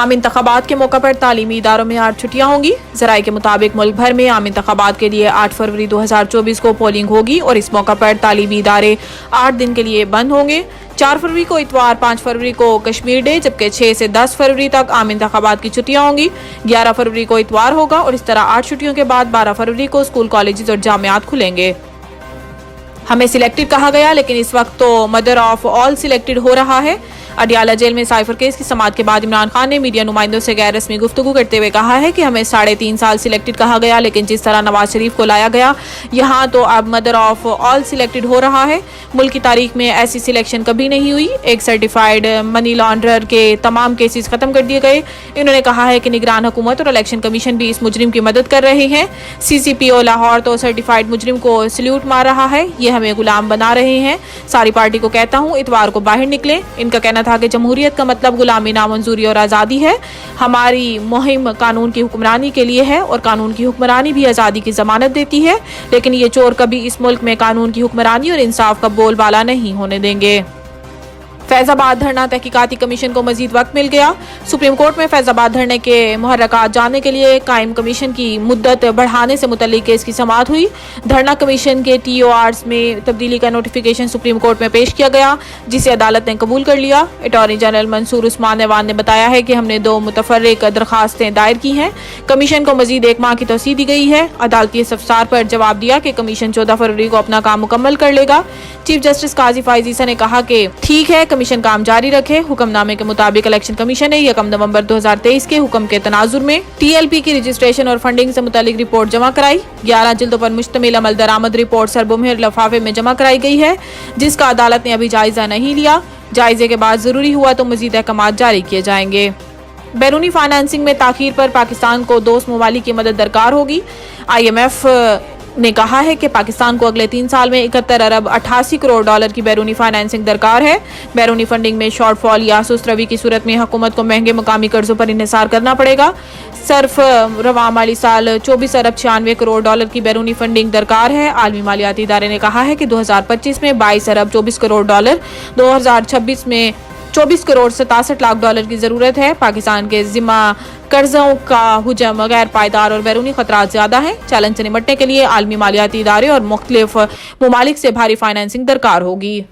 आम इंतखाबात के मौका पर तालीमी इदारों में 8 छुट्टियां होंगी। ज़राए के मुताबिक मुल्क भर में आम इंतखाबात के लिए 8 फरवरी 2024 को पोलिंग होगी और इस मौका पर तालीमी इदारे 8 दिन के लिए बंद होंगे। 4 फरवरी को इतवार, 5 फरवरी को कश्मीर डे, जबकि 6 से 10 फरवरी तक आम इंतखाबात की छुट्टियां होंगी। 11 फरवरी को इतवार होगा और इस तरह 8 छुट्टियों के बाद 12 फरवरी को स्कूल, कॉलेजेस और जामियात खुलेंगे। हमें सिलेक्टेड कहा गया, लेकिन इस वक्त तो मदर ऑफ ऑल सिलेक्टेड हो रहा है। अडियाला जेल में साइफर केस की समाअत के बाद इमरान खान ने मीडिया नुमाइंदों से गैर रस्मी गुफ्तगू करते हुए कहा है कि हमें 3.5 साल सिलेक्टेड कहा गया, लेकिन जिस तरह नवाज शरीफ को लाया गया यहाँ तो अब मदर ऑफ ऑल सिलेक्टेड हो रहा है। मुल्क की तारीख में ऐसी सिलेक्शन कभी नहीं हुई। एक सर्टिफाइड मनी लॉन्ड्रर के तमाम केसेस खत्म कर दिए गए। इन्होंने कहा है कि निगरान हुकूमत और इलेक्शन कमीशन भी इस मुजरिम की मदद कर रहे हैं। CCPO लाहौर तो सर्टिफाइड मुजरिम को सल्यूट मार रहा है। ये हमें गुलाम बना रहे हैं। सारी पार्टी को कहता हूँ इतवार को बाहर निकले। इनका कहना था कि जमहूरियत का मतलब गुलामी, नामंजूरी और आज़ादी है। हमारी मुहिम कानून की हुक्मरानी के लिए है और कानून की हुक्मरानी भी आज़ादी की जमानत देती है, लेकिन ये चोर कभी इस मुल्क में कानून की हुक्मरानी और इंसाफ का बोलबाला नहीं होने देंगे। फैजाबाद धरना तहकीकाती कमीशन को मजीद वक्त मिल गया। सुप्रीम कोर्ट में फैजाबाद धरने के मुहर्रकात जानने के लिए कायम कमीशन की मुद्दत बढ़ाने से मुतल्लिक केस की समाअत हुई। धरना कमीशन के TORs में तब्दीली का नोटिफिकेशन सुप्रीम कोर्ट में पेश किया गया, जिसे अदालत ने कबूल कर लिया। अटॉर्नी जनरल मंसूर उस्मान ऐवान ने बताया है कि हमने 2 मुतफर्रिक दरखास्तें दायर की हैं। कमीशन को मजीद 1 माह की तौसीह दी गई है। अदालती इस्तफसार पर जवाब दिया कि कमीशन 14 फरवरी को अपना काम मुकम्मल कर लेगा। चीफ जस्टिस काजी फाइज ईसा ने कहा कि ठीक है, कमीशन काम जारी रखे। हुक्मनामे के मुताबिक इलेक्शन कमीशन ने 1 नवंबर 2023 के हुक्म के तनाजुर में TLP की रजिस्ट्रेशन और फंडिंग से मुतालिक रिपोर्ट जमा कराई। 11 जिल्दों पर मुश्तमिल अमल दरामद रिपोर्ट सरबुमहिर लफाफे में जमा कराई गई है, जिसका अदालत ने अभी जायजा नहीं लिया। जायजे के बाद जरूरी हुआ तो मजीद अहकाम जारी किए जाएंगे। बैरूनी फाइनेंसिंग में ताखीर पर पाकिस्तान को दोस्त ममालिक की मदद दरकार होगी। IMF ने कहा है कि पाकिस्तान को अगले 3 साल में 71 अरब 88 करोड़ डॉलर की बैरूनी फाइनेंसिंग दरकार है। बैरूनी फंडिंग में शॉर्टफॉल या सुस्त रवी की सूरत में हुकूमत को महंगे मकामी कर्जों पर इन्हिसार करना पड़ेगा। सिर्फ रवां माली साल 24 अरब 96 करोड़ डॉलर की बैरूनी फंडिंग दरकार है। आलमी मालियाती इदारे ने कहा है कि 2025 में 22 अरब 24 करोड़ डॉलर, 2026 में 24 करोड़ 67 लाख डॉलर की जरूरत है। पाकिस्तान के जिम्मा कर्जों का हुजम गैर पायदार और बैरूनी खतरात ज्यादा है। चैलेंज से निपटने के लिए आलमी मालियाती इदारे और मुख्तलिफ ममालिक से भारी फाइनेंसिंग दरकार होगी।